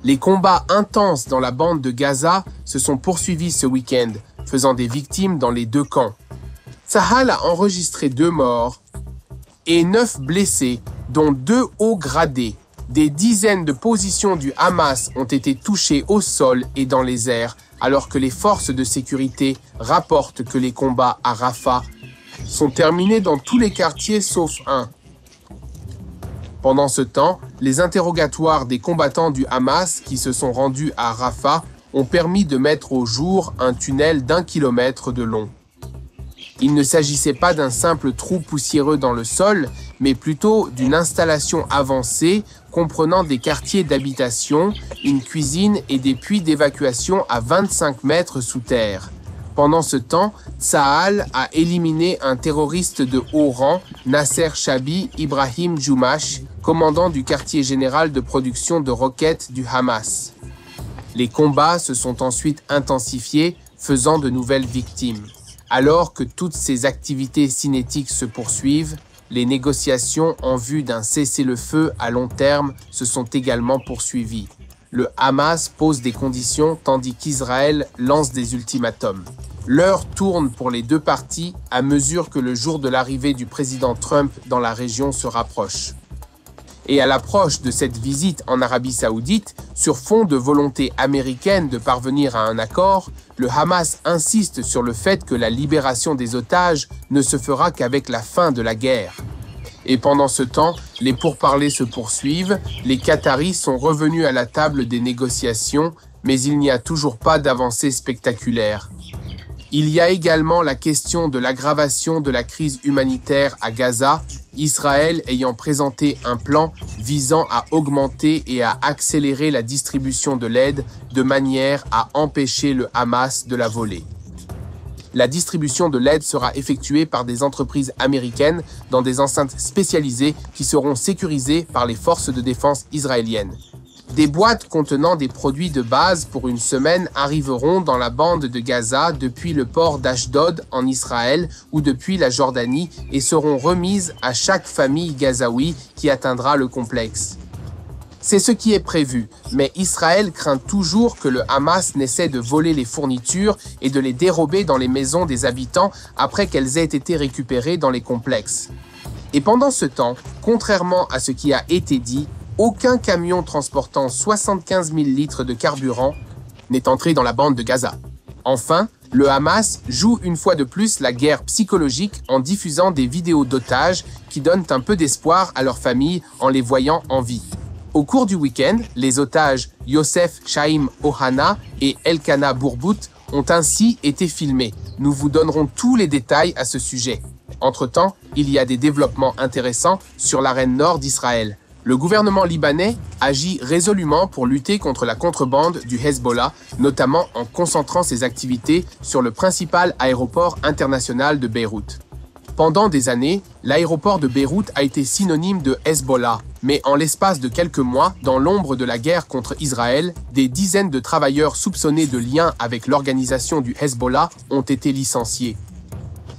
Les combats intenses dans la bande de Gaza se sont poursuivis ce week-end, faisant des victimes dans les deux camps. Tsahal a enregistré 2 morts et 9 blessés, dont 2 hauts gradés. Des dizaines de positions du Hamas ont été touchées au sol et dans les airs, alors que les forces de sécurité rapportent que les combats à Rafah sont terminés dans tous les quartiers sauf un. Pendant ce temps, les interrogatoires des combattants du Hamas qui se sont rendus à Rafah ont permis de mettre au jour un tunnel d'1 kilomètre de long. Il ne s'agissait pas d'un simple trou poussiéreux dans le sol, mais plutôt d'une installation avancée comprenant des quartiers d'habitation, une cuisine et des puits d'évacuation à 25 mètres sous terre. Pendant ce temps, Tsahal a éliminé un terroriste de haut rang, Nasser Chabi Ibrahim Joumash, commandant du quartier général de production de roquettes du Hamas. Les combats se sont ensuite intensifiés, faisant de nouvelles victimes. Alors que toutes ces activités cinétiques se poursuivent, les négociations en vue d'un cessez-le-feu à long terme se sont également poursuivies. Le Hamas pose des conditions tandis qu'Israël lance des ultimatums. L'heure tourne pour les deux parties à mesure que le jour de l'arrivée du président Trump dans la région se rapproche. Et à l'approche de cette visite en Arabie Saoudite, sur fond de volonté américaine de parvenir à un accord, le Hamas insiste sur le fait que la libération des otages ne se fera qu'avec la fin de la guerre. Et pendant ce temps, les pourparlers se poursuivent, les Qataris sont revenus à la table des négociations, mais il n'y a toujours pas d'avancée spectaculaire. Il y a également la question de l'aggravation de la crise humanitaire à Gaza, Israël ayant présenté un plan visant à augmenter et à accélérer la distribution de l'aide de manière à empêcher le Hamas de la voler. La distribution de l'aide sera effectuée par des entreprises américaines dans des enceintes spécialisées qui seront sécurisées par les forces de défense israéliennes. Des boîtes contenant des produits de base pour une semaine arriveront dans la bande de Gaza depuis le port d'Ashdod en Israël ou depuis la Jordanie et seront remises à chaque famille gazaoui qui atteindra le complexe. C'est ce qui est prévu, mais Israël craint toujours que le Hamas n'essaie de voler les fournitures et de les dérober dans les maisons des habitants après qu'elles aient été récupérées dans les complexes. Et pendant ce temps, contrairement à ce qui a été dit, aucun camion transportant 75 000 litres de carburant n'est entré dans la bande de Gaza. Enfin, le Hamas joue une fois de plus la guerre psychologique en diffusant des vidéos d'otages qui donnent un peu d'espoir à leurs familles en les voyant en vie. Au cours du week-end, les otages Yosef Chaim Ohana et Elkana Bourbout ont ainsi été filmés. Nous vous donnerons tous les détails à ce sujet. Entre-temps, il y a des développements intéressants sur l'arène nord d'Israël. Le gouvernement libanais agit résolument pour lutter contre la contrebande du Hezbollah, notamment en concentrant ses activités sur le principal aéroport international de Beyrouth. Pendant des années, l'aéroport de Beyrouth a été synonyme de Hezbollah, mais en l'espace de quelques mois, dans l'ombre de la guerre contre Israël, des dizaines de travailleurs soupçonnés de liens avec l'organisation du Hezbollah ont été licenciés.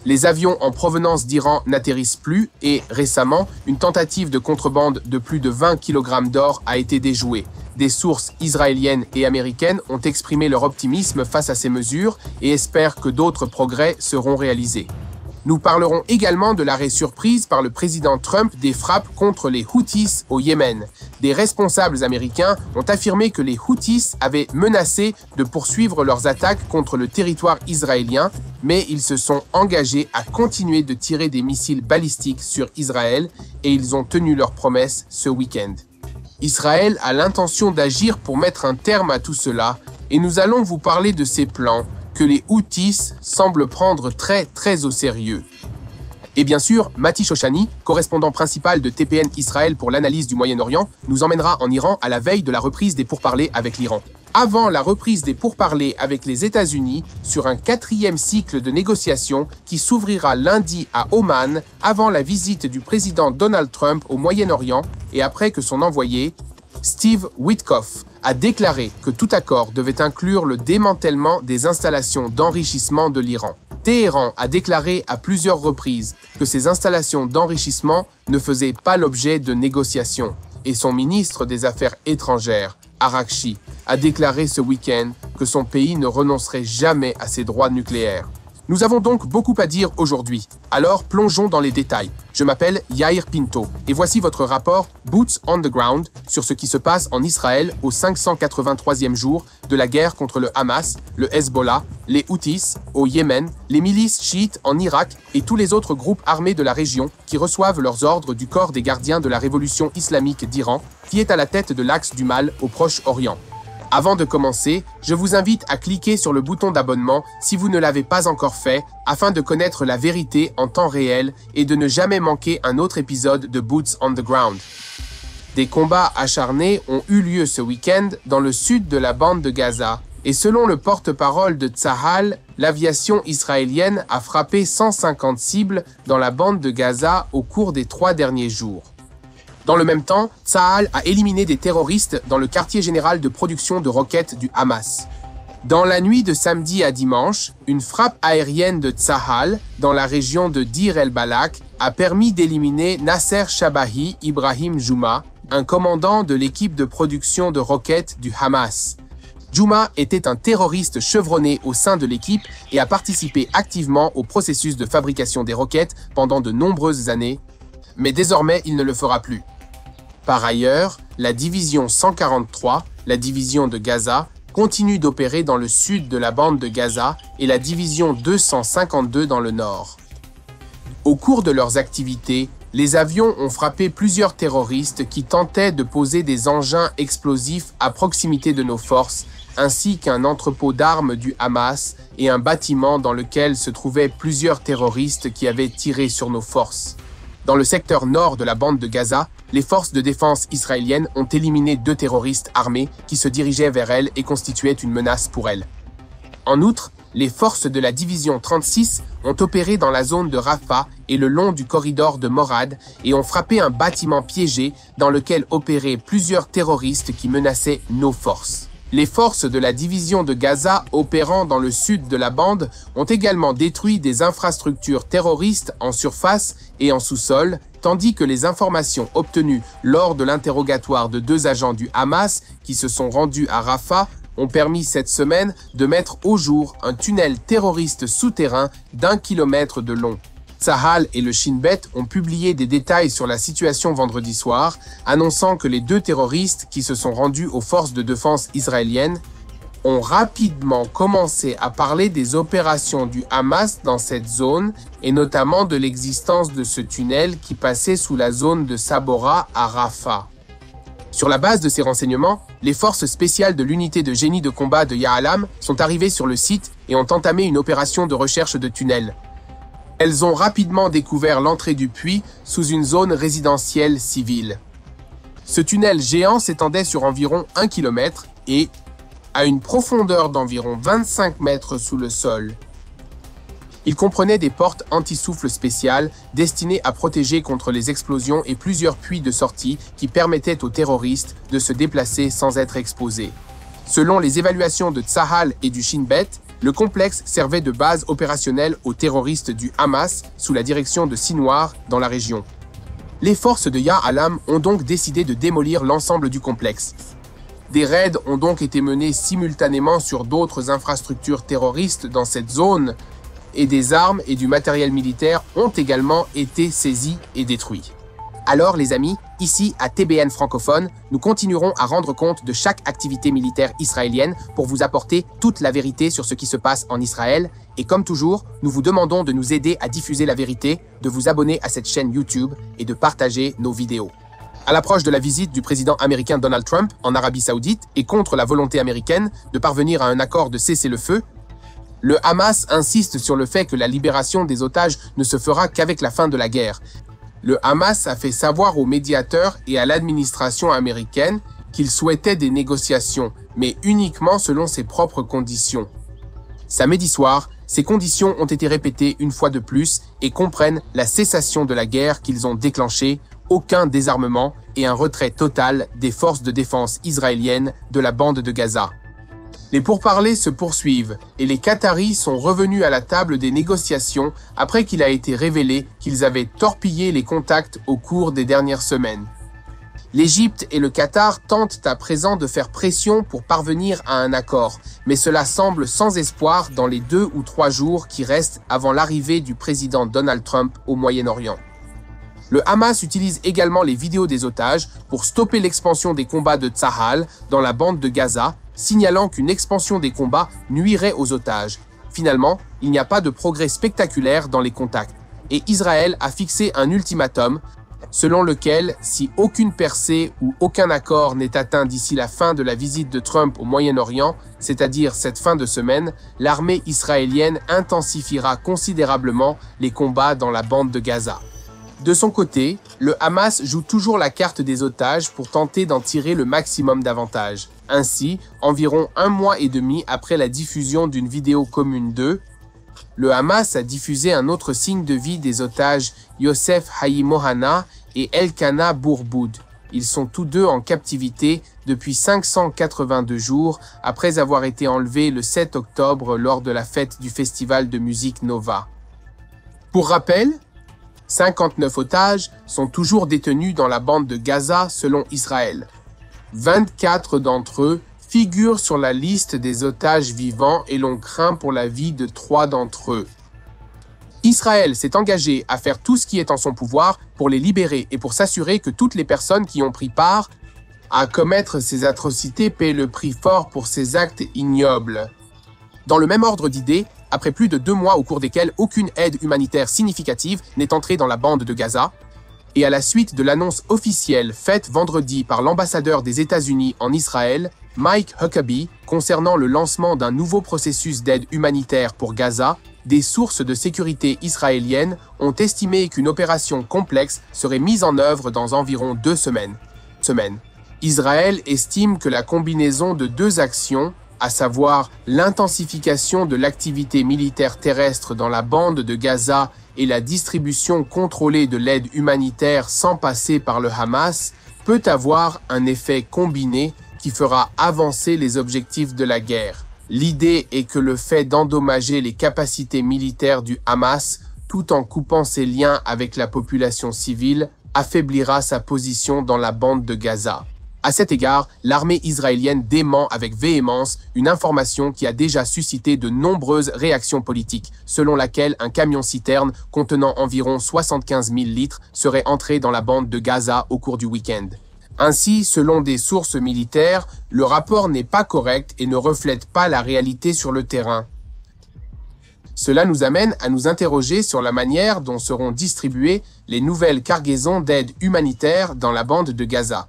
Les avions en provenance d'Iran n'atterrissent plus et, récemment, une tentative de contrebande de plus de 20 kg d'or a été déjouée. Des sources israéliennes et américaines ont exprimé leur optimisme face à ces mesures et espèrent que d'autres progrès seront réalisés. Nous parlerons également de l'arrêt surprise par le président Trump des frappes contre les Houthis au Yémen. Des responsables américains ont affirmé que les Houthis avaient menacé de poursuivre leurs attaques contre le territoire israélien, mais ils se sont engagés à continuer de tirer des missiles balistiques sur Israël et ils ont tenu leur promesse ce week-end. Israël a l'intention d'agir pour mettre un terme à tout cela et nous allons vous parler de ces plans que les Houthis semblent prendre très au sérieux. Et bien sûr, Mati Shoshani, correspondant principal de TPN Israël pour l'analyse du Moyen-Orient, nous emmènera en Iran à la veille de la reprise des pourparlers avec l'Iran. Avant la reprise des pourparlers avec les États-Unis sur un 4e cycle de négociations qui s'ouvrira lundi à Oman avant la visite du président Donald Trump au Moyen-Orient et après que son envoyé, Steve Witkoff, a déclaré que tout accord devait inclure le démantèlement des installations d'enrichissement de l'Iran. Téhéran a déclaré à plusieurs reprises que ces installations d'enrichissement ne faisaient pas l'objet de négociations. et son ministre des Affaires étrangères, Arakchi, a déclaré ce week-end que son pays ne renoncerait jamais à ses droits nucléaires. Nous avons donc beaucoup à dire aujourd'hui. Alors plongeons dans les détails. Je m'appelle Yair Pinto et voici votre rapport Boots on the Ground sur ce qui se passe en Israël au 583e jour de la guerre contre le Hamas, le Hezbollah, les Houthis au Yémen, les milices chiites en Irak et tous les autres groupes armés de la région qui reçoivent leurs ordres du corps des gardiens de la révolution islamique d'Iran, qui est à la tête de l'axe du mal au Proche-Orient. Avant de commencer, je vous invite à cliquer sur le bouton d'abonnement si vous ne l'avez pas encore fait, afin de connaître la vérité en temps réel et de ne jamais manquer un autre épisode de Boots on the Ground. Des combats acharnés ont eu lieu ce week-end dans le sud de la bande de Gaza, et selon le porte-parole de Tsahal, l'aviation israélienne a frappé 150 cibles dans la bande de Gaza au cours des 3 derniers jours. Dans le même temps, Tsahal a éliminé des terroristes dans le quartier général de production de roquettes du Hamas. Dans la nuit de samedi à dimanche, une frappe aérienne de Tsahal dans la région de Dir el-Balak a permis d'éliminer Nasser Shabahi Ibrahim Juma, un commandant de l'équipe de production de roquettes du Hamas. Juma était un terroriste chevronné au sein de l'équipe et a participé activement au processus de fabrication des roquettes pendant de nombreuses années, mais désormais il ne le fera plus. Par ailleurs, la division 143, la division de Gaza, continue d'opérer dans le sud de la bande de Gaza et la division 252 dans le nord. Au cours de leurs activités, les avions ont frappé plusieurs terroristes qui tentaient de poser des engins explosifs à proximité de nos forces, ainsi qu'un entrepôt d'armes du Hamas et un bâtiment dans lequel se trouvaient plusieurs terroristes qui avaient tiré sur nos forces. Dans le secteur nord de la bande de Gaza, les forces de défense israéliennes ont éliminé 2 terroristes armés qui se dirigeaient vers elles et constituaient une menace pour elles. En outre, les forces de la division 36 ont opéré dans la zone de Rafah et le long du corridor de Morad et ont frappé un bâtiment piégé dans lequel opéraient plusieurs terroristes qui menaçaient nos forces. Les forces de la division de Gaza opérant dans le sud de la bande ont également détruit des infrastructures terroristes en surface et en sous-sol, tandis que les informations obtenues lors de l'interrogatoire de 2 agents du Hamas qui se sont rendus à Rafah ont permis cette semaine de mettre au jour un tunnel terroriste souterrain d'1 kilomètre de long. Tsahal et le Shin Bet ont publié des détails sur la situation vendredi soir, annonçant que les 2 terroristes qui se sont rendus aux forces de défense israéliennes ont rapidement commencé à parler des opérations du Hamas dans cette zone et notamment de l'existence de ce tunnel qui passait sous la zone de Sabora à Rafah. Sur la base de ces renseignements, les forces spéciales de l'unité de génie de combat de Ya'alam sont arrivées sur le site et ont entamé une opération de recherche de tunnels. Elles ont rapidement découvert l'entrée du puits sous une zone résidentielle civile. Ce tunnel géant s'étendait sur environ 1 km et, à une profondeur d'environ 25 mètres sous le sol. Il comprenait des portes anti-souffle spéciales destinées à protéger contre les explosions et plusieurs puits de sortie qui permettaient aux terroristes de se déplacer sans être exposés. Selon les évaluations de Tsahal et du Shin Bet, le complexe servait de base opérationnelle aux terroristes du Hamas sous la direction de Sinwar dans la région. Les forces de Ya'alam ont donc décidé de démolir l'ensemble du complexe. Des raids ont donc été menés simultanément sur d'autres infrastructures terroristes dans cette zone et des armes et du matériel militaire ont également été saisis et détruits. Alors les amis, ici à TBN francophone, nous continuerons à rendre compte de chaque activité militaire israélienne pour vous apporter toute la vérité sur ce qui se passe en Israël. Et comme toujours, nous vous demandons de nous aider à diffuser la vérité, de vous abonner à cette chaîne YouTube et de partager nos vidéos. À l'approche de la visite du président américain Donald Trump en Arabie Saoudite et contre la volonté américaine de parvenir à un accord de cessez-le-feu, le Hamas insiste sur le fait que la libération des otages ne se fera qu'avec la fin de la guerre. Le Hamas a fait savoir aux médiateurs et à l'administration américaine qu'il souhaitait des négociations, mais uniquement selon ses propres conditions. Samedi soir, ces conditions ont été répétées une fois de plus et comprennent la cessation de la guerre qu'ils ont déclenchée, aucun désarmement et un retrait total des forces de défense israéliennes de la bande de Gaza. Les pourparlers se poursuivent et les Qataris sont revenus à la table des négociations après qu'il a été révélé qu'ils avaient torpillé les contacts au cours des dernières semaines. L'Égypte et le Qatar tentent à présent de faire pression pour parvenir à un accord, mais cela semble sans espoir dans les 2 ou 3 jours qui restent avant l'arrivée du président Donald Trump au Moyen-Orient. Le Hamas utilise également les vidéos des otages pour stopper l'expansion des combats de Tsahal dans la bande de Gaza, signalant qu'une expansion des combats nuirait aux otages. Finalement, il n'y a pas de progrès spectaculaire dans les contacts, et Israël a fixé un ultimatum, selon lequel, si aucune percée ou aucun accord n'est atteint d'ici la fin de la visite de Trump au Moyen-Orient, c'est-à-dire cette fin de semaine, l'armée israélienne intensifiera considérablement les combats dans la bande de Gaza. De son côté, le Hamas joue toujours la carte des otages pour tenter d'en tirer le maximum d'avantages. Ainsi, environ 1 mois et demi après la diffusion d'une vidéo commune d'eux, le Hamas a diffusé un autre signe de vie des otages Youssef Haïm-Ohana et Elkana Bourboud. Ils sont tous deux en captivité depuis 582 jours après avoir été enlevés le 7 octobre lors de la fête du festival de musique Nova. Pour rappel, 59 otages sont toujours détenus dans la bande de Gaza selon Israël. 24 d'entre eux figurent sur la liste des otages vivants et l'on craint pour la vie de 3 d'entre eux. Israël s'est engagé à faire tout ce qui est en son pouvoir pour les libérer et pour s'assurer que toutes les personnes qui ont pris part à commettre ces atrocités paient le prix fort pour ces actes ignobles. Dans le même ordre d'idées, après plus de 2 mois au cours desquels aucune aide humanitaire significative n'est entrée dans la bande de Gaza, et à la suite de l'annonce officielle faite vendredi par l'ambassadeur des États-Unis en Israël, Mike Huckabee, concernant le lancement d'un nouveau processus d'aide humanitaire pour Gaza, des sources de sécurité israéliennes ont estimé qu'une opération complexe serait mise en œuvre dans environ 2 semaines. Israël estime que la combinaison de 2 actions, à savoir l'intensification de l'activité militaire terrestre dans la bande de Gaza et la distribution contrôlée de l'aide humanitaire sans passer par le Hamas, peut avoir un effet combiné qui fera avancer les objectifs de la guerre. L'idée est que le fait d'endommager les capacités militaires du Hamas, tout en coupant ses liens avec la population civile, affaiblira sa position dans la bande de Gaza. À cet égard, l'armée israélienne dément avec véhémence une information qui a déjà suscité de nombreuses réactions politiques, selon laquelle un camion-citerne contenant environ 75 000 litres serait entré dans la bande de Gaza au cours du week-end. Ainsi, selon des sources militaires, le rapport n'est pas correct et ne reflète pas la réalité sur le terrain. Cela nous amène à nous interroger sur la manière dont seront distribuées les nouvelles cargaisons d'aide humanitaire dans la bande de Gaza.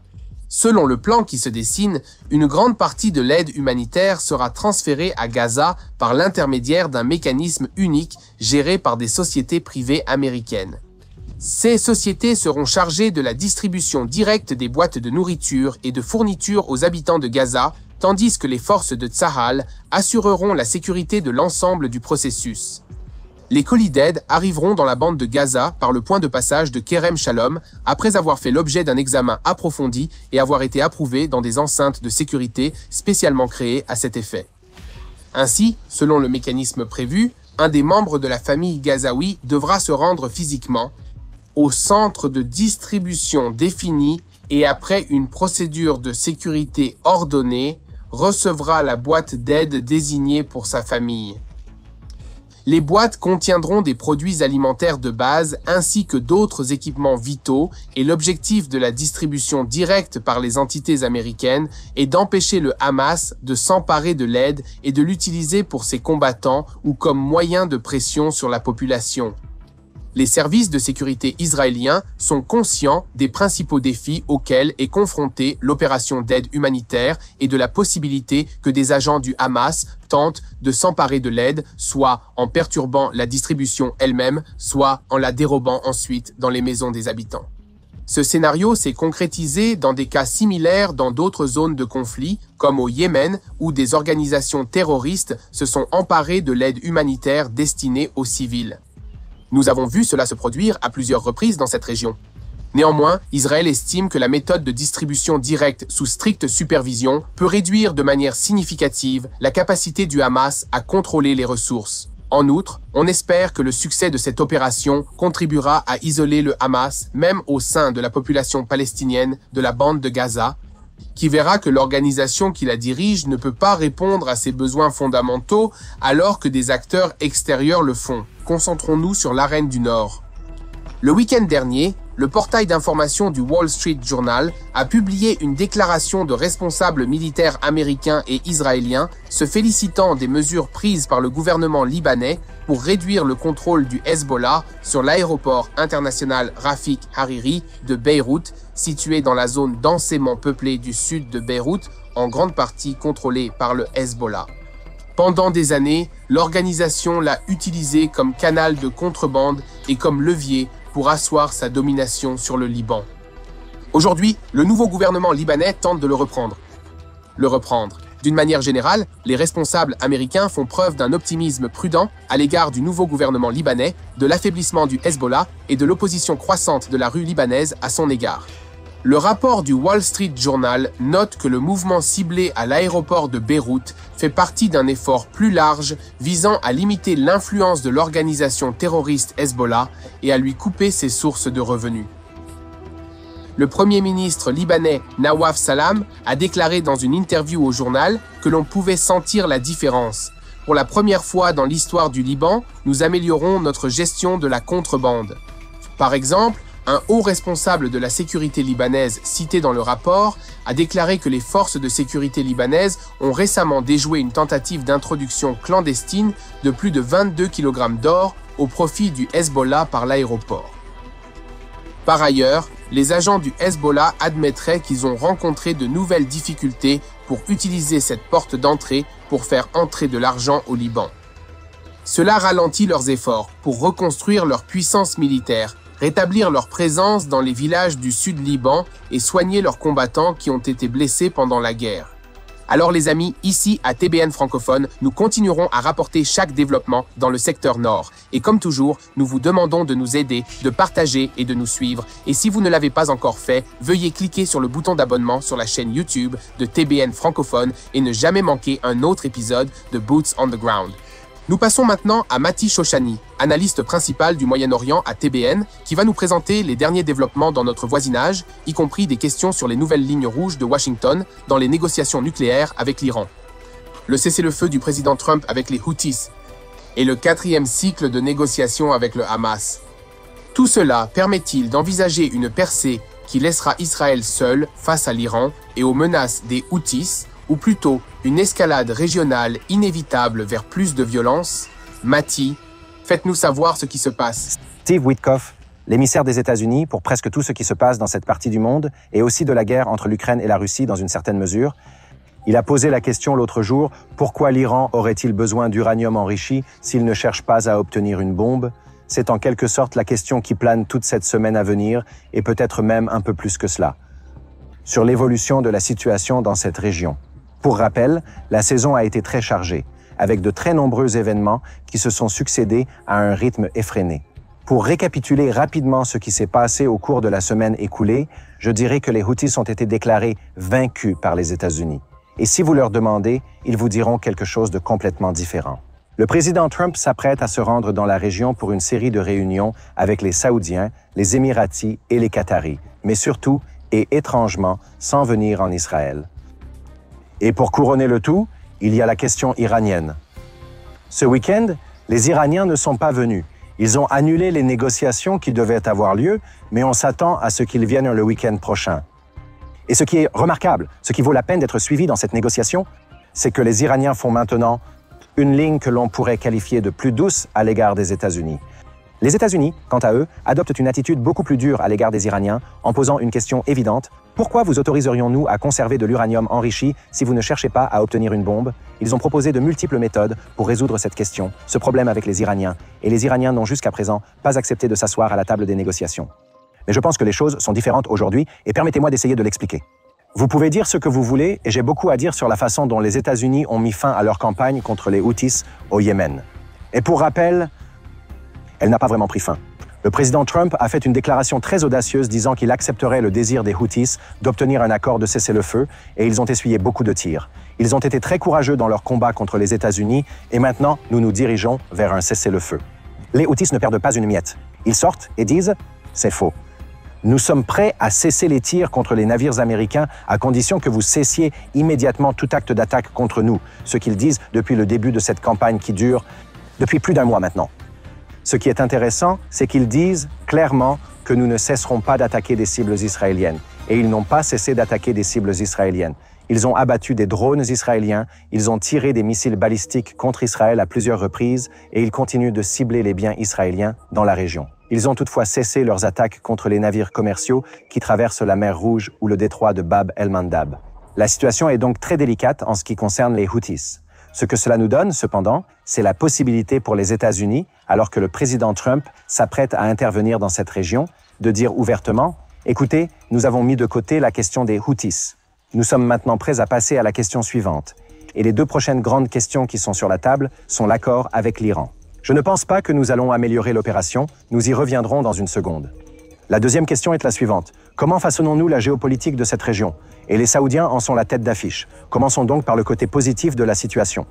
Selon le plan qui se dessine, une grande partie de l'aide humanitaire sera transférée à Gaza par l'intermédiaire d'un mécanisme unique géré par des sociétés privées américaines. Ces sociétés seront chargées de la distribution directe des boîtes de nourriture et de fournitures aux habitants de Gaza, tandis que les forces de Tsahal assureront la sécurité de l'ensemble du processus. Les colis d'aide arriveront dans la bande de Gaza par le point de passage de Kerem Shalom après avoir fait l'objet d'un examen approfondi et avoir été approuvés dans des enceintes de sécurité spécialement créées à cet effet. Ainsi, selon le mécanisme prévu, un des membres de la famille gazaoui devra se rendre physiquement au centre de distribution défini et après une procédure de sécurité ordonnée, recevra la boîte d'aide désignée pour sa famille. Les boîtes contiendront des produits alimentaires de base ainsi que d'autres équipements vitaux et l'objectif de la distribution directe par les entités américaines est d'empêcher le Hamas de s'emparer de l'aide et de l'utiliser pour ses combattants ou comme moyen de pression sur la population. Les services de sécurité israéliens sont conscients des principaux défis auxquels est confrontée l'opération d'aide humanitaire et de la possibilité que des agents du Hamas tentent de s'emparer de l'aide, soit en perturbant la distribution elle-même, soit en la dérobant ensuite dans les maisons des habitants. Ce scénario s'est concrétisé dans des cas similaires dans d'autres zones de conflit, comme au Yémen, où des organisations terroristes se sont emparées de l'aide humanitaire destinée aux civils. Nous avons vu cela se produire à plusieurs reprises dans cette région. Néanmoins, Israël estime que la méthode de distribution directe sous stricte supervision peut réduire de manière significative la capacité du Hamas à contrôler les ressources. En outre, on espère que le succès de cette opération contribuera à isoler le Hamas, même au sein de la population palestinienne de la bande de Gaza, qui verra que l'organisation qui la dirige ne peut pas répondre à ses besoins fondamentaux alors que des acteurs extérieurs le font. Concentrons-nous sur l'arène du Nord. Le week-end dernier, le portail d'information du Wall Street Journal a publié une déclaration de responsables militaires américains et israéliens se félicitant des mesures prises par le gouvernement libanais pour réduire le contrôle du Hezbollah sur l'aéroport international Rafik Hariri de Beyrouth, situé dans la zone densément peuplée du sud de Beyrouth, en grande partie contrôlée par le Hezbollah. Pendant des années, l'organisation l'a utilisé comme canal de contrebande et comme levier pour asseoir sa domination sur le Liban. Aujourd'hui, le nouveau gouvernement libanais tente de le reprendre. D'une manière générale, les responsables américains font preuve d'un optimisme prudent à l'égard du nouveau gouvernement libanais, de l'affaiblissement du Hezbollah et de l'opposition croissante de la rue libanaise à son égard. Le rapport du Wall Street Journal note que le mouvement ciblé à l'aéroport de Beyrouth fait partie d'un effort plus large visant à limiter l'influence de l'organisation terroriste Hezbollah et à lui couper ses sources de revenus. Le premier ministre libanais Nawaf Salam a déclaré dans une interview au journal que l'on pouvait sentir la différence. Pour la première fois dans l'histoire du Liban, nous améliorons notre gestion de la contrebande. Par exemple, un haut responsable de la sécurité libanaise cité dans le rapport a déclaré que les forces de sécurité libanaises ont récemment déjoué une tentative d'introduction clandestine de plus de 22 kg d'or au profit du Hezbollah par l'aéroport. Par ailleurs, les agents du Hezbollah admettraient qu'ils ont rencontré de nouvelles difficultés pour utiliser cette porte d'entrée pour faire entrer de l'argent au Liban. Cela ralentit leurs efforts pour reconstruire leur puissance militaire, rétablir leur présence dans les villages du sud Liban et soigner leurs combattants qui ont été blessés pendant la guerre. Alors les amis, ici à TBN francophone, nous continuerons à rapporter chaque développement dans le secteur nord. Et comme toujours, nous vous demandons de nous aider, de partager et de nous suivre. Et si vous ne l'avez pas encore fait, veuillez cliquer sur le bouton d'abonnement sur la chaîne YouTube de TBN francophone et ne jamais manquer un autre épisode de Boots on the Ground. Nous passons maintenant à Mati Shoshani, analyste principal du Moyen-Orient à TBN, qui va nous présenter les derniers développements dans notre voisinage, y compris des questions sur les nouvelles lignes rouges de Washington dans les négociations nucléaires avec l'Iran, le cessez-le-feu du président Trump avec les Houthis et le 4e cycle de négociations avec le Hamas. Tout cela permet-il d'envisager une percée qui laissera Israël seul face à l'Iran et aux menaces des Houthis, ou plutôt une escalade régionale inévitable vers plus de violence? Mati, faites-nous savoir ce qui se passe. Steve Witkoff, l'émissaire des États-Unis pour presque tout ce qui se passe dans cette partie du monde et aussi de la guerre entre l'Ukraine et la Russie dans une certaine mesure. Il a posé la question l'autre jour, pourquoi l'Iran aurait-il besoin d'uranium enrichi s'il ne cherche pas à obtenir une bombe? C'est en quelque sorte la question qui plane toute cette semaine à venir et peut-être même un peu plus que cela, sur l'évolution de la situation dans cette région. Pour rappel, la saison a été très chargée, avec de très nombreux événements qui se sont succédés à un rythme effréné. Pour récapituler rapidement ce qui s'est passé au cours de la semaine écoulée, je dirais que les Houthis ont été déclarés vaincus par les États-Unis. Et si vous leur demandez, ils vous diront quelque chose de complètement différent. Le président Trump s'apprête à se rendre dans la région pour une série de réunions avec les Saoudiens, les Émiratis et les Qataris, mais surtout, et étrangement, sans venir en Israël. Et pour couronner le tout, il y a la question iranienne. Ce week-end, les Iraniens ne sont pas venus. Ils ont annulé les négociations qui devaient avoir lieu, mais on s'attend à ce qu'ils viennent le week-end prochain. Et ce qui est remarquable, ce qui vaut la peine d'être suivi dans cette négociation, c'est que les Iraniens font maintenant une ligne que l'on pourrait qualifier de plus douce à l'égard des États-Unis. Les États-Unis, quant à eux, adoptent une attitude beaucoup plus dure à l'égard des Iraniens en posant une question évidente. Pourquoi vous autoriserions-nous à conserver de l'uranium enrichi si vous ne cherchez pas à obtenir une bombe? Ils ont proposé de multiples méthodes pour résoudre cette question, ce problème avec les Iraniens, et les Iraniens n'ont jusqu'à présent pas accepté de s'asseoir à la table des négociations. Mais je pense que les choses sont différentes aujourd'hui, et permettez-moi d'essayer de l'expliquer. Vous pouvez dire ce que vous voulez, et j'ai beaucoup à dire sur la façon dont les États-Unis ont mis fin à leur campagne contre les Houthis au Yémen. Et pour rappel, elle n'a pas vraiment pris fin. Le président Trump a fait une déclaration très audacieuse disant qu'il accepterait le désir des Houthis d'obtenir un accord de cessez-le-feu et ils ont essuyé beaucoup de tirs. Ils ont été très courageux dans leur combat contre les États-Unis et maintenant nous nous dirigeons vers un cessez-le-feu. Les Houthis ne perdent pas une miette. Ils sortent et disent « c'est faux ». Nous sommes prêts à cesser les tirs contre les navires américains à condition que vous cessiez immédiatement tout acte d'attaque contre nous, ce qu'ils disent depuis le début de cette campagne qui dure depuis plus d'un mois maintenant. Ce qui est intéressant, c'est qu'ils disent clairement que nous ne cesserons pas d'attaquer des cibles israéliennes. Et ils n'ont pas cessé d'attaquer des cibles israéliennes. Ils ont abattu des drones israéliens, ils ont tiré des missiles balistiques contre Israël à plusieurs reprises et ils continuent de cibler les biens israéliens dans la région. Ils ont toutefois cessé leurs attaques contre les navires commerciaux qui traversent la mer Rouge ou le détroit de Bab el-Mandab. La situation est donc très délicate en ce qui concerne les Houthis. Ce que cela nous donne, cependant, c'est la possibilité pour les États-Unis, alors que le président Trump s'apprête à intervenir dans cette région, de dire ouvertement « Écoutez, nous avons mis de côté la question des Houthis. Nous sommes maintenant prêts à passer à la question suivante. Et les deux prochaines grandes questions qui sont sur la table sont l'accord avec l'Iran. Je ne pense pas que nous allons améliorer l'opération, nous y reviendrons dans une seconde. La deuxième question est la suivante. Comment façonnons-nous la géopolitique de cette région ? Et les Saoudiens en sont la tête d'affiche. Commençons donc par le côté positif de la situation.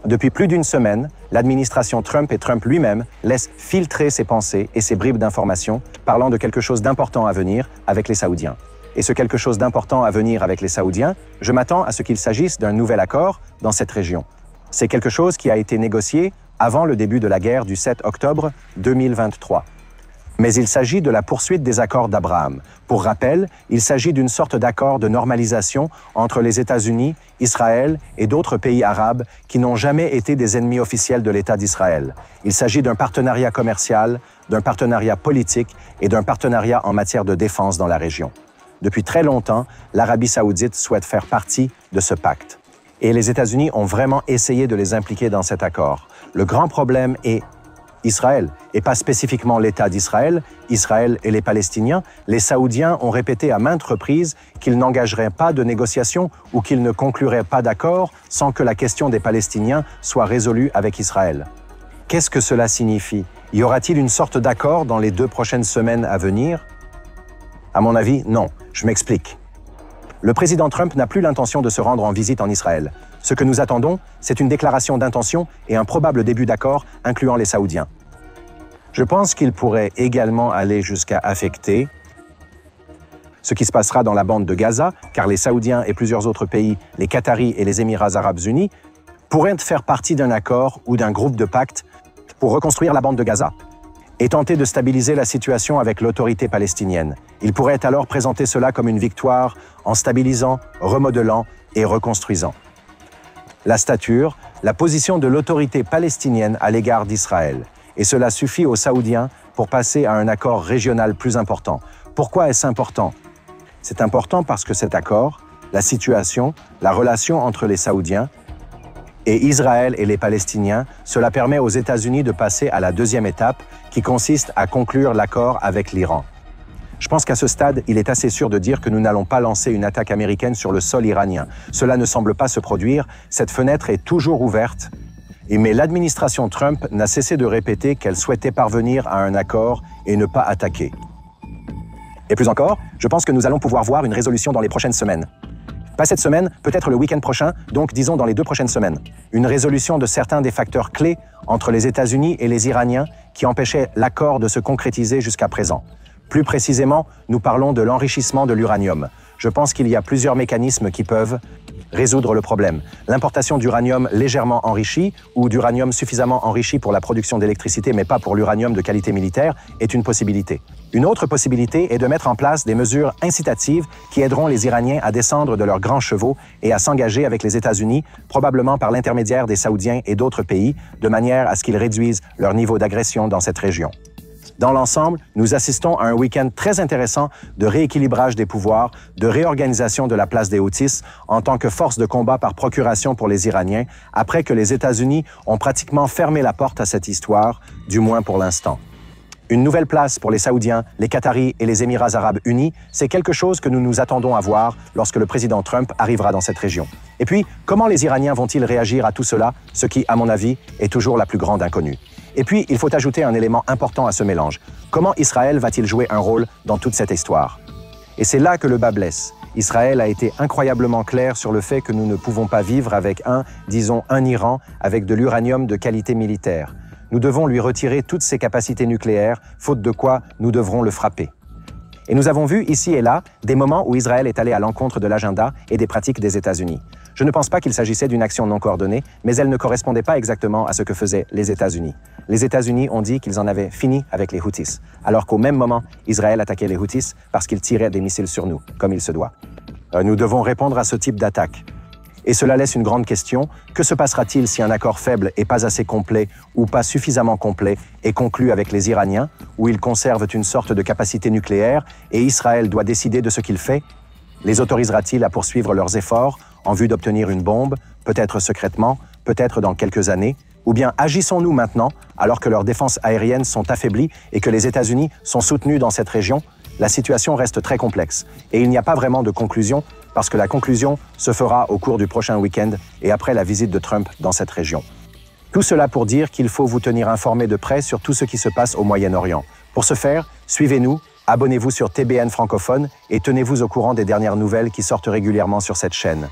Depuis plus d'une semaine, l'administration Trump et Trump lui-même laissent filtrer ses pensées et ses bribes d'informations parlant de quelque chose d'important à venir avec les Saoudiens. Et ce quelque chose d'important à venir avec les Saoudiens, je m'attends à ce qu'il s'agisse d'un nouvel accord dans cette région. C'est quelque chose qui a été négocié avant le début de la guerre du 7 octobre 2023. Mais il s'agit de la poursuite des accords d'Abraham. Pour rappel, il s'agit d'une sorte d'accord de normalisation entre les États-Unis, Israël et d'autres pays arabes qui n'ont jamais été des ennemis officiels de l'État d'Israël. Il s'agit d'un partenariat commercial, d'un partenariat politique et d'un partenariat en matière de défense dans la région. Depuis très longtemps, l'Arabie saoudite souhaite faire partie de ce pacte. Et les États-Unis ont vraiment essayé de les impliquer dans cet accord. Le grand problème est Israël, et pas spécifiquement l'État d'Israël, Israël et les Palestiniens. Les Saoudiens ont répété à maintes reprises qu'ils n'engageraient pas de négociations ou qu'ils ne concluraient pas d'accord sans que la question des Palestiniens soit résolue avec Israël. Qu'est-ce que cela signifie? Y aura-t-il une sorte d'accord dans les 2 prochaines semaines à venir? À mon avis, non. Je m'explique. Le président Trump n'a plus l'intention de se rendre en visite en Israël. Ce que nous attendons, c'est une déclaration d'intention et un probable début d'accord incluant les Saoudiens. Je pense qu'il pourrait également aller jusqu'à affecter ce qui se passera dans la bande de Gaza, car les Saoudiens et plusieurs autres pays, les Qataris et les Émirats arabes unis, pourraient faire partie d'un accord ou d'un groupe de pacte pour reconstruire la bande de Gaza et tenter de stabiliser la situation avec l'autorité palestinienne. Ils pourraient alors présenter cela comme une victoire en stabilisant, remodelant et reconstruisant. La stature, la position de l'autorité palestinienne à l'égard d'Israël. Et cela suffit aux Saoudiens pour passer à un accord régional plus important. Pourquoi est-ce important? C'est important parce que cet accord, la situation, la relation entre les Saoudiens et Israël et les Palestiniens, cela permet aux États-Unis de passer à la deuxième étape qui consiste à conclure l'accord avec l'Iran. Je pense qu'à ce stade, il est assez sûr de dire que nous n'allons pas lancer une attaque américaine sur le sol iranien. Cela ne semble pas se produire, cette fenêtre est toujours ouverte. Mais l'administration Trump n'a cessé de répéter qu'elle souhaitait parvenir à un accord et ne pas attaquer. Et plus encore, je pense que nous allons pouvoir voir une résolution dans les prochaines semaines. Pas cette semaine, peut-être le week-end prochain, donc disons dans les 2 prochaines semaines. Une résolution de certains des facteurs clés entre les États-Unis et les Iraniens qui empêchaient l'accord de se concrétiser jusqu'à présent. Plus précisément, nous parlons de l'enrichissement de l'uranium. Je pense qu'il y a plusieurs mécanismes qui peuvent résoudre le problème. L'importation d'uranium légèrement enrichi ou d'uranium suffisamment enrichi pour la production d'électricité mais pas pour l'uranium de qualité militaire est une possibilité. Une autre possibilité est de mettre en place des mesures incitatives qui aideront les Iraniens à descendre de leurs grands chevaux et à s'engager avec les États-Unis, probablement par l'intermédiaire des Saoudiens et d'autres pays, de manière à ce qu'ils réduisent leur niveau d'agression dans cette région. Dans l'ensemble, nous assistons à un week-end très intéressant de rééquilibrage des pouvoirs, de réorganisation de la place des Houthis en tant que force de combat par procuration pour les Iraniens, après que les États-Unis ont pratiquement fermé la porte à cette histoire, du moins pour l'instant. Une nouvelle place pour les Saoudiens, les Qataris et les Émirats arabes unis, c'est quelque chose que nous nous attendons à voir lorsque le président Trump arrivera dans cette région. Et puis, comment les Iraniens vont-ils réagir à tout cela, ce qui, à mon avis, est toujours la plus grande inconnue. Et puis, il faut ajouter un élément important à ce mélange. Comment Israël va-t-il jouer un rôle dans toute cette histoire? Et c'est là que le bas blesse. Israël a été incroyablement clair sur le fait que nous ne pouvons pas vivre avec disons un Iran avec de l'uranium de qualité militaire. Nous devons lui retirer toutes ses capacités nucléaires, faute de quoi nous devrons le frapper. Et nous avons vu ici et là des moments où Israël est allé à l'encontre de l'agenda et des pratiques des États-Unis. Je ne pense pas qu'il s'agissait d'une action non coordonnée, mais elle ne correspondait pas exactement à ce que faisaient les États-Unis. Les États-Unis ont dit qu'ils en avaient fini avec les Houthis, alors qu'au même moment, Israël attaquait les Houthis parce qu'ils tiraient des missiles sur nous, comme il se doit. Nous devons répondre à ce type d'attaque. Et cela laisse une grande question. Que se passera-t-il si un accord faible et pas assez complet ou pas suffisamment complet est conclu avec les Iraniens, où ils conservent une sorte de capacité nucléaire et Israël doit décider de ce qu'il fait? Les autorisera-t-il à poursuivre leurs efforts en vue d'obtenir une bombe, peut-être secrètement, peut-être dans quelques années? Ou bien agissons-nous maintenant, alors que leurs défenses aériennes sont affaiblies et que les États-Unis sont soutenus dans cette région? La situation reste très complexe et il n'y a pas vraiment de conclusion parce que la conclusion se fera au cours du prochain week-end et après la visite de Trump dans cette région. Tout cela pour dire qu'il faut vous tenir informé de près sur tout ce qui se passe au Moyen-Orient. Pour ce faire, suivez-nous, abonnez-vous sur TBN francophone et tenez-vous au courant des dernières nouvelles qui sortent régulièrement sur cette chaîne.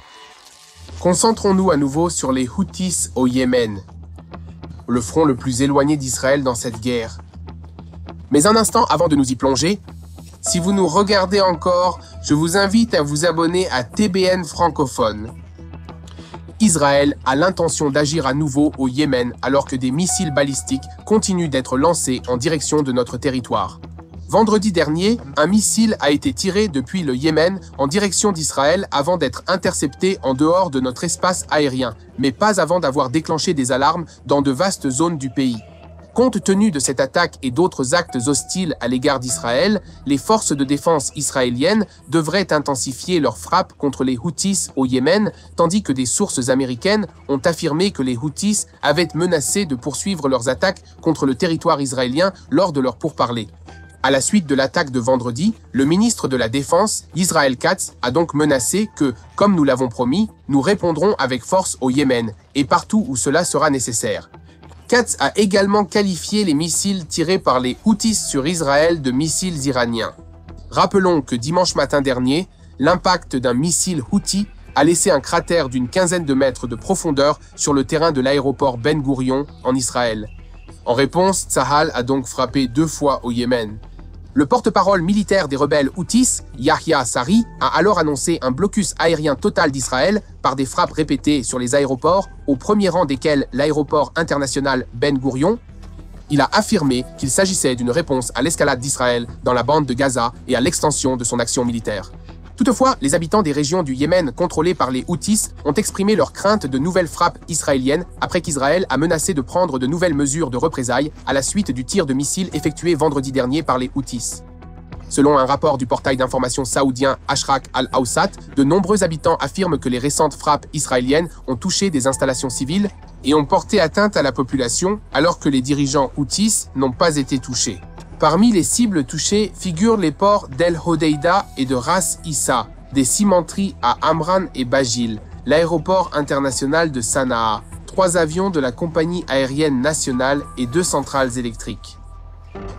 Concentrons-nous à nouveau sur les Houthis au Yémen, le front le plus éloigné d'Israël dans cette guerre. Mais un instant avant de nous y plonger, si vous nous regardez encore, je vous invite à vous abonner à TBN francophone. Israël a l'intention d'agir à nouveau au Yémen alors que des missiles balistiques continuent d'être lancés en direction de notre territoire. Vendredi dernier, un missile a été tiré depuis le Yémen en direction d'Israël avant d'être intercepté en dehors de notre espace aérien, mais pas avant d'avoir déclenché des alarmes dans de vastes zones du pays. Compte tenu de cette attaque et d'autres actes hostiles à l'égard d'Israël, les forces de défense israéliennes devraient intensifier leurs frappes contre les Houthis au Yémen, tandis que des sources américaines ont affirmé que les Houthis avaient menacé de poursuivre leurs attaques contre le territoire israélien lors de leurs pourparlers. À la suite de l'attaque de vendredi, le ministre de la Défense, Israel Katz, a donc menacé que, comme nous l'avons promis, nous répondrons avec force au Yémen, et partout où cela sera nécessaire. Katz a également qualifié les missiles tirés par les Houthis sur Israël de missiles iraniens. Rappelons que dimanche matin dernier, l'impact d'un missile Houthi a laissé un cratère d'une quinzaine de mètres de profondeur sur le terrain de l'aéroport Ben Gourion en Israël. En réponse, Tsahal a donc frappé 2 fois au Yémen. Le porte-parole militaire des rebelles Houthis, Yahya Sarri, a alors annoncé un blocus aérien total d'Israël par des frappes répétées sur les aéroports, au premier rang desquels l'aéroport international Ben Gourion. Il a affirmé qu'il s'agissait d'une réponse à l'escalade d'Israël dans la bande de Gaza et à l'extension de son action militaire. Toutefois, les habitants des régions du Yémen contrôlées par les Houthis ont exprimé leur crainte de nouvelles frappes israéliennes après qu'Israël a menacé de prendre de nouvelles mesures de représailles à la suite du tir de missiles effectué vendredi dernier par les Houthis. Selon un rapport du portail d'information saoudien Ashraq al-Awsat, de nombreux habitants affirment que les récentes frappes israéliennes ont touché des installations civiles et ont porté atteinte à la population alors que les dirigeants Houthis n'ont pas été touchés. Parmi les cibles touchées figurent les ports d'El Hodeida et de Ras Issa, des cimenteries à Amran et Bajil, l'aéroport international de Sanaa, 3 avions de la compagnie aérienne nationale et 2 centrales électriques.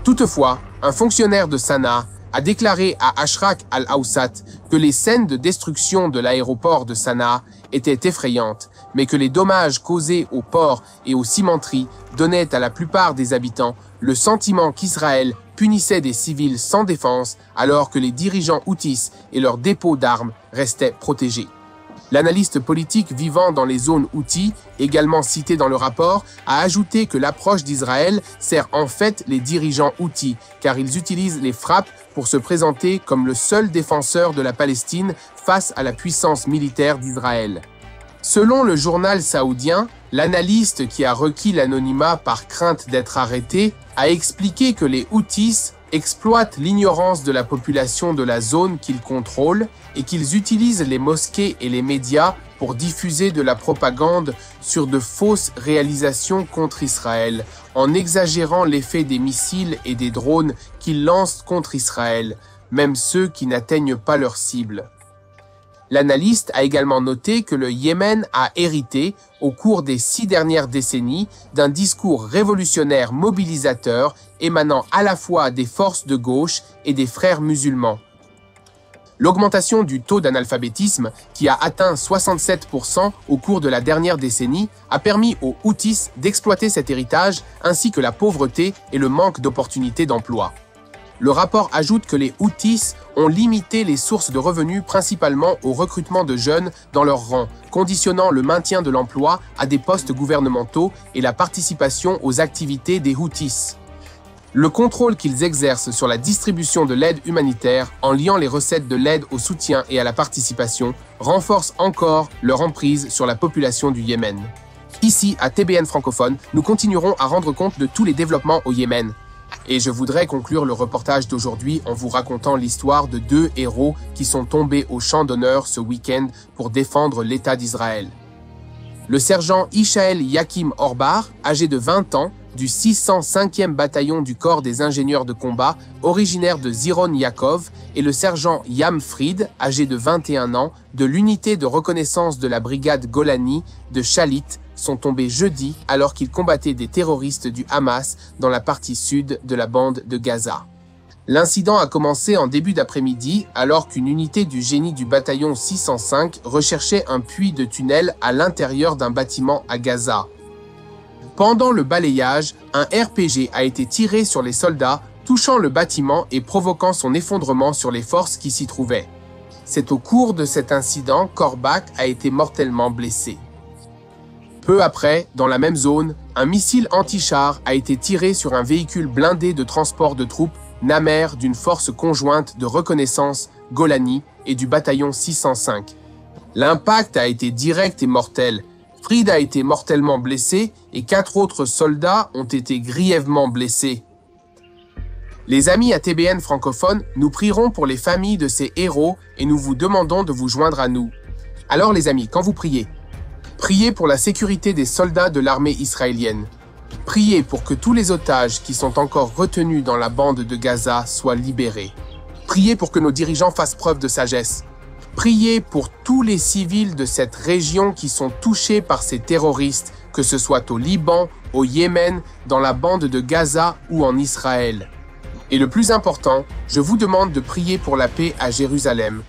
Toutefois, un fonctionnaire de Sanaa a déclaré à Ashraq al-Awsat que les scènes de destruction de l'aéroport de Sanaa étaient effrayantes, mais que les dommages causés au port et aux cimenteries donnaient à la plupart des habitants le sentiment qu'Israël punissait des civils sans défense alors que les dirigeants Houthis et leurs dépôts d'armes restaient protégés. L'analyste politique vivant dans les zones Houthi, également cité dans le rapport, a ajouté que l'approche d'Israël sert en fait les dirigeants Houthi, car ils utilisent les frappes pour se présenter comme le seul défenseur de la Palestine face à la puissance militaire d'Israël. Selon le journal saoudien, l'analyste qui a requis l'anonymat par crainte d'être arrêté a expliqué que les Houthis exploitent l'ignorance de la population de la zone qu'ils contrôlent et qu'ils utilisent les mosquées et les médias pour diffuser de la propagande sur de fausses réalisations contre Israël, en exagérant l'effet des missiles et des drones qu'ils lancent contre Israël, même ceux qui n'atteignent pas leur cible. L'analyste a également noté que le Yémen a hérité, au cours des 6 dernières décennies, d'un discours révolutionnaire mobilisateur émanant à la fois des forces de gauche et des frères musulmans. L'augmentation du taux d'analphabétisme, qui a atteint 67% au cours de la dernière décennie, a permis aux Houthis d'exploiter cet héritage ainsi que la pauvreté et le manque d'opportunités d'emploi. Le rapport ajoute que les Houthis ont limité les sources de revenus principalement au recrutement de jeunes dans leurs rangs, conditionnant le maintien de l'emploi à des postes gouvernementaux et la participation aux activités des Houthis. Le contrôle qu'ils exercent sur la distribution de l'aide humanitaire en liant les recettes de l'aide au soutien et à la participation renforce encore leur emprise sur la population du Yémen. Ici, à TBN francophone, nous continuerons à rendre compte de tous les développements au Yémen. Et je voudrais conclure le reportage d'aujourd'hui en vous racontant l'histoire de 2 héros qui sont tombés au champ d'honneur ce week-end pour défendre l'État d'Israël. Le sergent Ishael Yakim Orbar, âgé de 20 ans, du 605e bataillon du corps des ingénieurs de combat, originaire de Ziron Yaakov, et le sergent Yam Fried, âgé de 21 ans, de l'unité de reconnaissance de la brigade Golani de Shalit, sont tombés jeudi alors qu'ils combattaient des terroristes du Hamas dans la partie sud de la bande de Gaza. L'incident a commencé en début d'après-midi alors qu'une unité du génie du bataillon 605 recherchait un puits de tunnel à l'intérieur d'un bâtiment à Gaza. Pendant le balayage, un RPG a été tiré sur les soldats, touchant le bâtiment et provoquant son effondrement sur les forces qui s'y trouvaient. C'est au cours de cet incident qu'Orbach a été mortellement blessé. Peu après, dans la même zone, un missile anti-char a été tiré sur un véhicule blindé de transport de troupes, Namer d'une force conjointe de reconnaissance, Golani, et du bataillon 605. L'impact a été direct et mortel. Fried a été mortellement blessé et 4 autres soldats ont été grièvement blessés. Les amis à TBN francophone, nous prierons pour les familles de ces héros et nous vous demandons de vous joindre à nous. Alors les amis, quand vous priez, priez pour la sécurité des soldats de l'armée israélienne. Priez pour que tous les otages qui sont encore retenus dans la bande de Gaza soient libérés. Priez pour que nos dirigeants fassent preuve de sagesse. Priez pour tous les civils de cette région qui sont touchés par ces terroristes, que ce soit au Liban, au Yémen, dans la bande de Gaza ou en Israël. Et le plus important, je vous demande de prier pour la paix à Jérusalem,